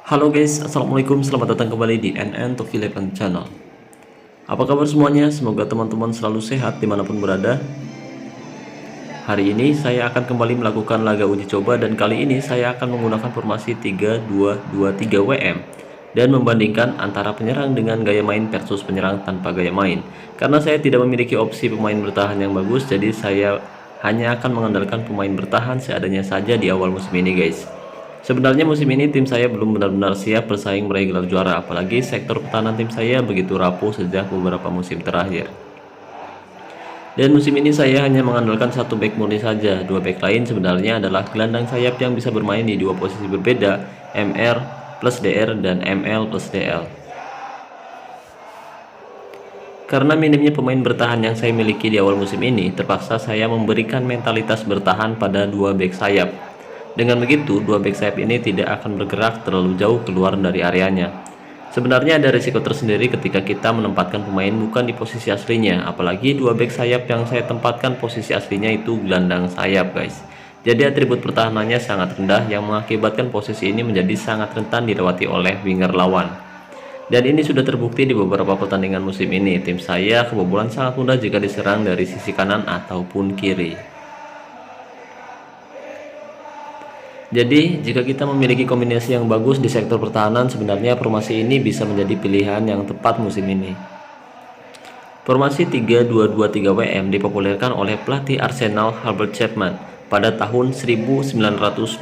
Halo guys, assalamualaikum, selamat datang kembali di NN Top 11 Channel. Apa kabar semuanya? Semoga teman-teman selalu sehat dimanapun berada. Hari ini saya akan kembali melakukan laga uji coba, dan kali ini saya akan menggunakan formasi 3-2-2-3 WM dan membandingkan antara penyerang dengan gaya main versus penyerang tanpa gaya main. Karena saya tidak memiliki opsi pemain bertahan yang bagus, jadi saya hanya akan mengandalkan pemain bertahan seadanya saja di awal musim ini guys. Sebenarnya musim ini tim saya belum benar-benar siap bersaing meraih gelar juara, apalagi sektor pertahanan tim saya begitu rapuh sejak beberapa musim terakhir. Dan musim ini saya hanya mengandalkan satu back murni saja. Dua back lain sebenarnya adalah gelandang sayap yang bisa bermain di dua posisi berbeda, MR plus DR dan ML plus DL. Karena minimnya pemain bertahan yang saya miliki di awal musim ini, terpaksa saya memberikan mentalitas bertahan pada dua back sayap. Dengan begitu, dua back sayap ini tidak akan bergerak terlalu jauh keluar dari areanya. Sebenarnya ada risiko tersendiri ketika kita menempatkan pemain bukan di posisi aslinya, apalagi dua back sayap yang saya tempatkan posisi aslinya itu gelandang sayap guys. Jadi atribut pertahanannya sangat rendah yang mengakibatkan posisi ini menjadi sangat rentan dilewati oleh winger lawan. Dan ini sudah terbukti di beberapa pertandingan musim ini. Tim saya kebobolan sangat mudah jika diserang dari sisi kanan ataupun kiri. Jadi, jika kita memiliki kombinasi yang bagus di sektor pertahanan, sebenarnya formasi ini bisa menjadi pilihan yang tepat musim ini. Formasi 3-2-2-3 WM dipopulerkan oleh pelatih Arsenal Herbert Chapman pada tahun 1925.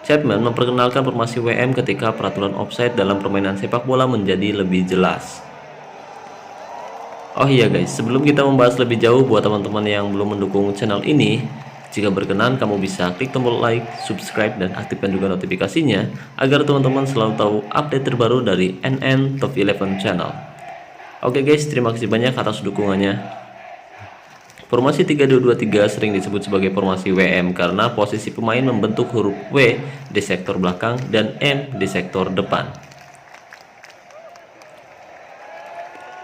Chapman memperkenalkan formasi WM ketika peraturan offside dalam permainan sepak bola menjadi lebih jelas. Oh iya guys, sebelum kita membahas lebih jauh, buat teman-teman yang belum mendukung channel ini, jika berkenan kamu bisa klik tombol like, subscribe, dan aktifkan juga notifikasinya agar teman-teman selalu tahu update terbaru dari NN Top 11 Channel. Oke guys, terima kasih banyak atas dukungannya. Formasi 3-2-2-3 sering disebut sebagai formasi WM karena posisi pemain membentuk huruf W di sektor belakang dan M di sektor depan.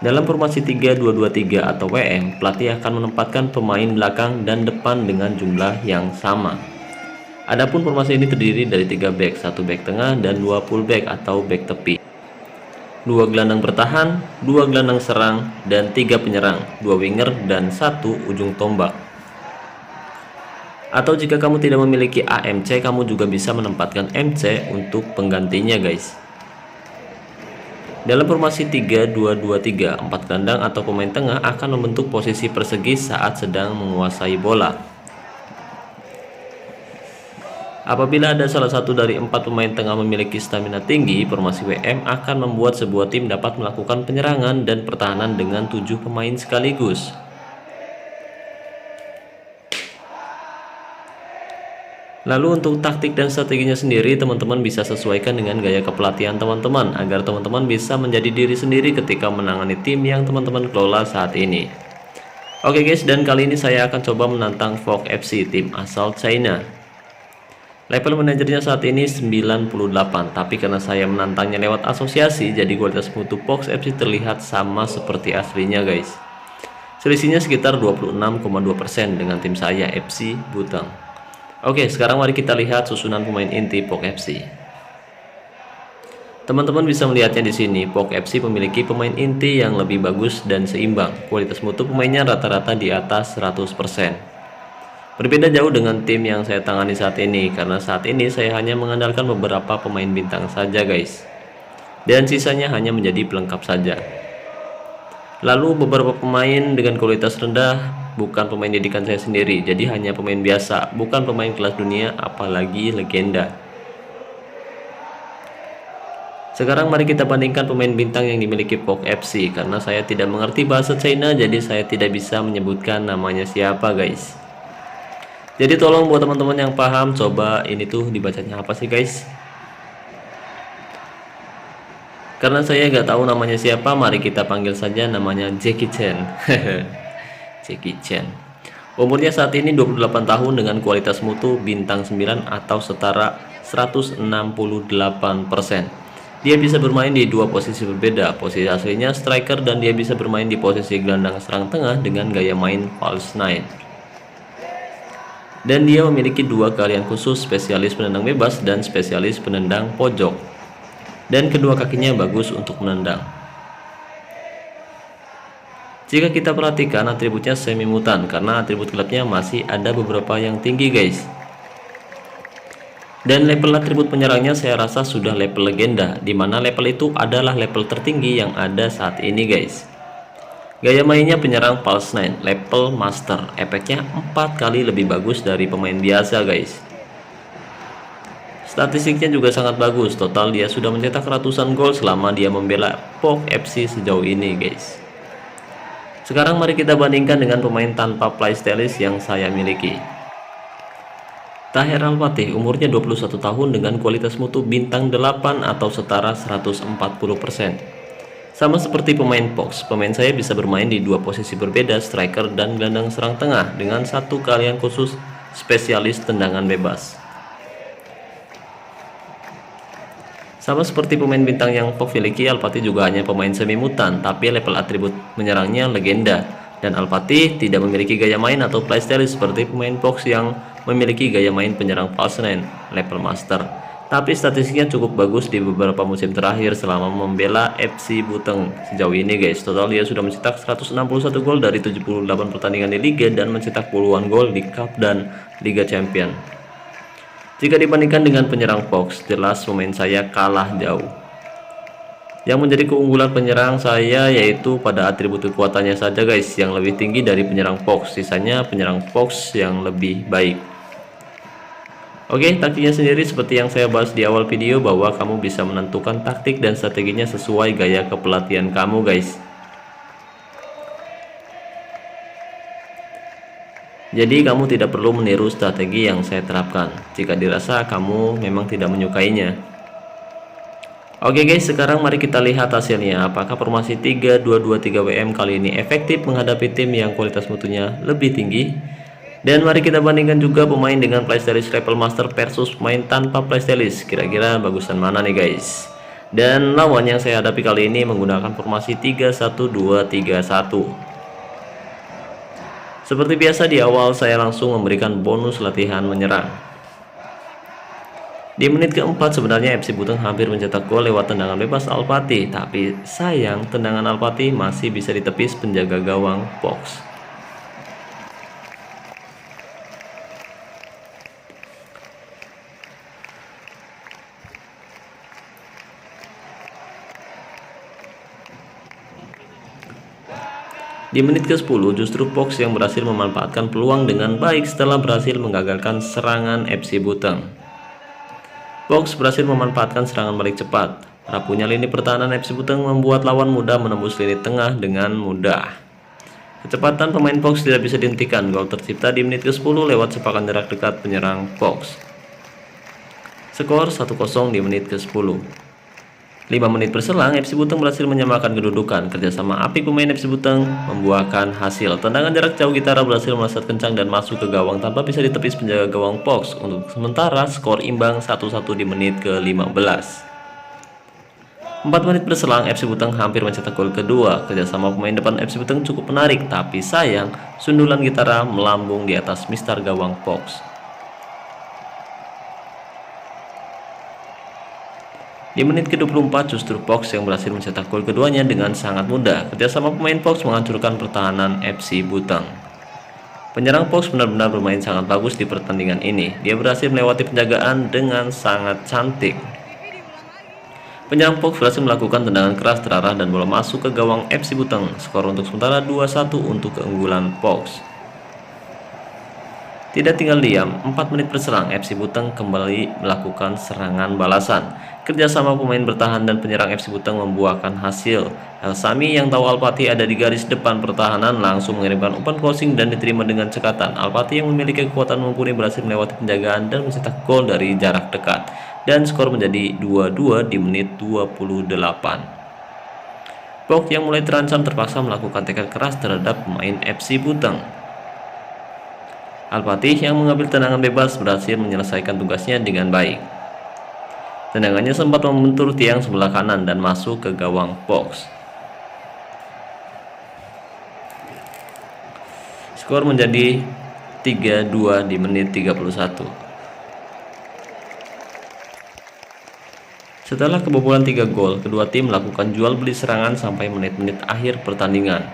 Dalam formasi 3-2-2-3 atau WM, pelatih akan menempatkan pemain belakang dan depan dengan jumlah yang sama. Adapun formasi ini terdiri dari 3 back, 1 back tengah, dan 2 fullback atau back tepi. 2 gelandang bertahan, 2 gelandang serang, dan 3 penyerang, 2 winger, dan 1 ujung tombak. Atau jika kamu tidak memiliki AMC, kamu juga bisa menempatkan MC untuk penggantinya guys. Dalam formasi 3-2-2-3, 4 gelandang atau pemain tengah akan membentuk posisi persegi saat sedang menguasai bola. Apabila ada salah satu dari 4 pemain tengah memiliki stamina tinggi, formasi WM akan membuat sebuah tim dapat melakukan penyerangan dan pertahanan dengan 7 pemain sekaligus. Lalu untuk taktik dan strateginya sendiri, teman-teman bisa sesuaikan dengan gaya kepelatihan teman-teman agar teman-teman bisa menjadi diri sendiri ketika menangani tim yang teman-teman kelola saat ini. Oke guys, dan kali ini saya akan coba menantang Fog FC, tim asal China. Level manajernya saat ini 98, tapi karena saya menantangnya lewat asosiasi, jadi kualitas mutu Fox FC terlihat sama seperti aslinya guys. Selisihnya sekitar 26,2% dengan tim saya FC Butang. Oke, sekarang mari kita lihat susunan pemain inti POK FC. Teman-teman bisa melihatnya di sini. POK FC memiliki pemain inti yang lebih bagus dan seimbang. Kualitas mutu pemainnya rata-rata di atas 100%. Berbeda jauh dengan tim yang saya tangani saat ini, karena saat ini saya hanya mengandalkan beberapa pemain bintang saja guys. Dan sisanya hanya menjadi pelengkap saja. Lalu beberapa pemain dengan kualitas rendah bukan pemain didikan saya sendiri, jadi hanya pemain biasa, bukan pemain kelas dunia apalagi legenda. Sekarang mari kita bandingkan pemain bintang yang dimiliki POK FC. Karena saya tidak mengerti bahasa China, jadi saya tidak bisa menyebutkan namanya siapa guys. Jadi tolong buat teman-teman yang paham, coba ini tuh dibacanya apa sih guys. Karena saya nggak tahu namanya siapa, mari kita panggil saja namanya Jackie Chan. Jackie Chan. Umurnya saat ini 28 tahun dengan kualitas mutu bintang 9 atau setara 168%. Dia bisa bermain di dua posisi berbeda, posisi aslinya striker, dan dia bisa bermain di posisi gelandang serang tengah dengan gaya main false nine. Dan dia memiliki 2 keahlian khusus, spesialis penendang bebas dan spesialis penendang pojok. dan kedua kakinya bagus untuk menendang. Jika kita perhatikan atributnya semi mutan karena atribut gelapnya masih ada beberapa yang tinggi guys. Dan level atribut penyerangnya saya rasa sudah level legenda, dimana level itu adalah level tertinggi yang ada saat ini guys. Gaya mainnya penyerang Pulse 9 level master, efeknya 4 kali lebih bagus dari pemain biasa guys. Statistiknya juga sangat bagus, total dia sudah mencetak ratusan gol selama dia membela POG FC sejauh ini guys. Sekarang mari kita bandingkan dengan pemain tanpa playstylist yang saya miliki. Tahir Al-Fatih umurnya 21 tahun dengan kualitas mutu bintang 8 atau setara 140%. Sama seperti pemain POX, pemain saya bisa bermain di dua posisi berbeda, striker dan gelandang serang tengah dengan satu keahlian khusus spesialis tendangan bebas. Sama seperti pemain bintang yang POX miliki, Al-Fatih juga hanya pemain semi mutan, tapi level atribut menyerangnya legenda. Dan Al-Fatih tidak memiliki gaya main atau playstyle seperti pemain POX yang memiliki gaya main penyerang Pulse 9 level master. Tapi statistiknya cukup bagus di beberapa musim terakhir selama membela FC Buteng sejauh ini guys. Total dia sudah mencetak 161 gol dari 78 pertandingan di Liga dan mencetak puluhan gol di Cup dan Liga Champion. Jika dibandingkan dengan penyerang Fox, jelas pemain saya kalah jauh. Yang menjadi keunggulan penyerang saya yaitu pada atribut kekuatannya saja guys, yang lebih tinggi dari penyerang Fox. Sisanya penyerang Fox yang lebih baik. Oke, taktiknya sendiri seperti yang saya bahas di awal video, bahwa kamu bisa menentukan taktik dan strateginya sesuai gaya kepelatihan kamu guys. Jadi kamu tidak perlu meniru strategi yang saya terapkan jika dirasa kamu memang tidak menyukainya. Oke guys, sekarang mari kita lihat hasilnya. Apakah formasi 3-2-2-3 WM kali ini efektif menghadapi tim yang kualitas mutunya lebih tinggi? Dan mari kita bandingkan juga pemain dengan playstylist level master versus pemain tanpa playstylist. Kira-kira bagusan mana nih guys? Dan lawan yang saya hadapi kali ini menggunakan formasi 3-1-2-3-1. Seperti biasa di awal saya langsung memberikan bonus latihan menyerang. Di menit keempat sebenarnya FC Buteng hampir mencetak gol lewat tendangan bebas Al-Fatih, tapi sayang tendangan Al-Fatih masih bisa ditepis penjaga gawang Fox. Di menit ke-10 justru Fox yang berhasil memanfaatkan peluang dengan baik setelah berhasil menggagalkan serangan FC Buteng. Fox berhasil memanfaatkan serangan balik cepat. Rapuhnya lini pertahanan FC Buteng membuat lawan mudah menembus lini tengah dengan mudah. Kecepatan pemain Fox tidak bisa dihentikan. Gol tercipta di menit ke-10 lewat sepakan jarak dekat penyerang Fox. Skor 1-0 di menit ke-10. 5 menit berselang, FC Buteng berhasil menyamakan kedudukan. Kerjasama apik pemain FC Buteng membuahkan hasil. Tendangan jarak jauh Gitara berhasil melesat kencang dan masuk ke gawang tanpa bisa ditepis penjaga gawang Fox. Untuk sementara skor imbang 1-1 di menit ke-15. 4 menit berselang, FC Buteng hampir mencetak gol kedua. Kerjasama pemain depan FC Buteng cukup menarik, tapi sayang sundulan Gitara melambung di atas mistar gawang Fox. Di menit ke-24 justru Fox yang berhasil mencetak gol keduanya dengan sangat mudah. Kerjasama pemain Fox menghancurkan pertahanan FC Buteng. Penyerang Fox benar-benar bermain sangat bagus di pertandingan ini. Dia berhasil melewati penjagaan dengan sangat cantik. Penyerang Fox berhasil melakukan tendangan keras terarah dan bola masuk ke gawang FC Buteng. Skor untuk sementara 2-1 untuk keunggulan Fox. Tidak tinggal diam, 4 menit berselang FC Buteng kembali melakukan serangan balasan. Kerjasama pemain bertahan dan penyerang FC Buteng membuahkan hasil. El Sami yang tahu Al-Fatih ada di garis depan pertahanan langsung mengirimkan umpan crossing dan diterima dengan cekatan. Al-Fatih yang memiliki kekuatan mumpuni berhasil melewati penjagaan dan mencetak gol dari jarak dekat. Dan skor menjadi 2-2 di menit 28. Fox yang mulai terancam terpaksa melakukan tackle keras terhadap pemain FC Buteng. Al-Fatih yang mengambil tendangan bebas berhasil menyelesaikan tugasnya dengan baik. Tendangannya sempat membentur tiang sebelah kanan dan masuk ke gawang Fox. Skor menjadi 3-2 di menit 31. Setelah kebobolan 3 gol, kedua tim melakukan jual beli serangan sampai menit-menit akhir pertandingan.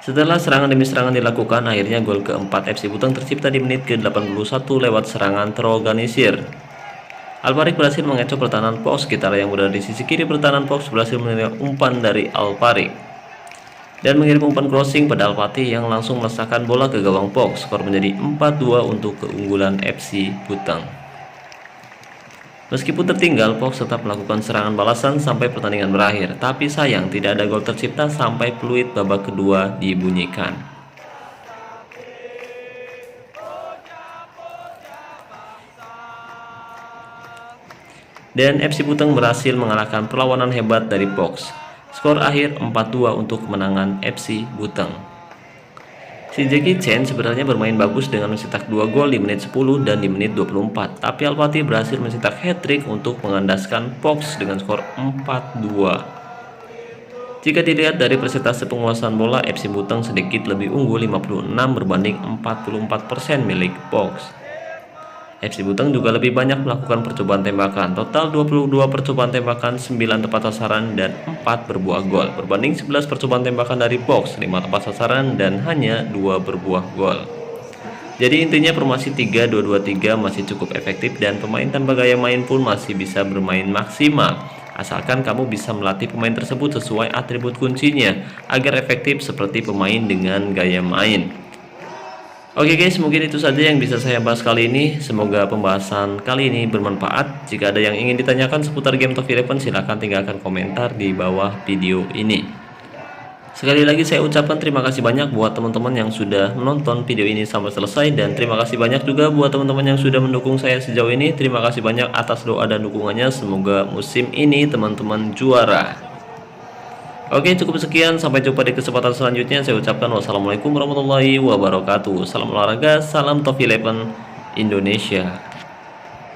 Setelah serangan demi serangan dilakukan, akhirnya gol keempat FC Buteng tercipta di menit ke-81 lewat serangan terorganisir. Alparik berhasil mengecoh pertahanan POX. Kitara yang berada di sisi kiri pertahanan POX berhasil menerima umpan dari Alparik dan mengirim umpan crossing pada Alpati yang langsung meletakkan bola ke gawang POX. Skor menjadi 4-2 untuk keunggulan FC Buteng. Meskipun tertinggal, POX tetap melakukan serangan balasan sampai pertandingan berakhir, tapi sayang tidak ada gol tercipta sampai peluit babak kedua dibunyikan. Dan FC Buteng berhasil mengalahkan perlawanan hebat dari POX. Skor akhir 4-2 untuk kemenangan FC Buteng. Si Jackie Chan sebenarnya bermain bagus dengan mencetak 2 gol di menit 10 dan di menit 24, tapi Alpati berhasil mencetak hat-trick untuk mengandaskan POX dengan skor 4-2. Jika dilihat dari persentase penguasaan bola, FC Buteng sedikit lebih unggul 56 berbanding 44% milik POX. FC Buteng juga lebih banyak melakukan percobaan tembakan, total 22 percobaan tembakan, 9 tepat sasaran dan 4 berbuah gol, berbanding 11 percobaan tembakan dari POX, 5 tepat sasaran dan hanya 2 berbuah gol. Jadi intinya formasi 3-2-2-3 masih cukup efektif dan pemain tanpa gaya main pun masih bisa bermain maksimal, asalkan kamu bisa melatih pemain tersebut sesuai atribut kuncinya agar efektif seperti pemain dengan gaya main. Oke guys, mungkin itu saja yang bisa saya bahas kali ini. Semoga pembahasan kali ini bermanfaat. Jika ada yang ingin ditanyakan seputar game Top 11, silahkan tinggalkan komentar di bawah video ini. Sekali lagi saya ucapkan terima kasih banyak buat teman-teman yang sudah menonton video ini sampai selesai. Dan terima kasih banyak juga buat teman-teman yang sudah mendukung saya sejauh ini. Terima kasih banyak atas doa dan dukungannya. Semoga musim ini teman-teman juara. Oke, cukup sekian. Sampai jumpa di kesempatan selanjutnya. Saya ucapkan wassalamualaikum warahmatullahi wabarakatuh. Salam olahraga, salam Top 11 Indonesia.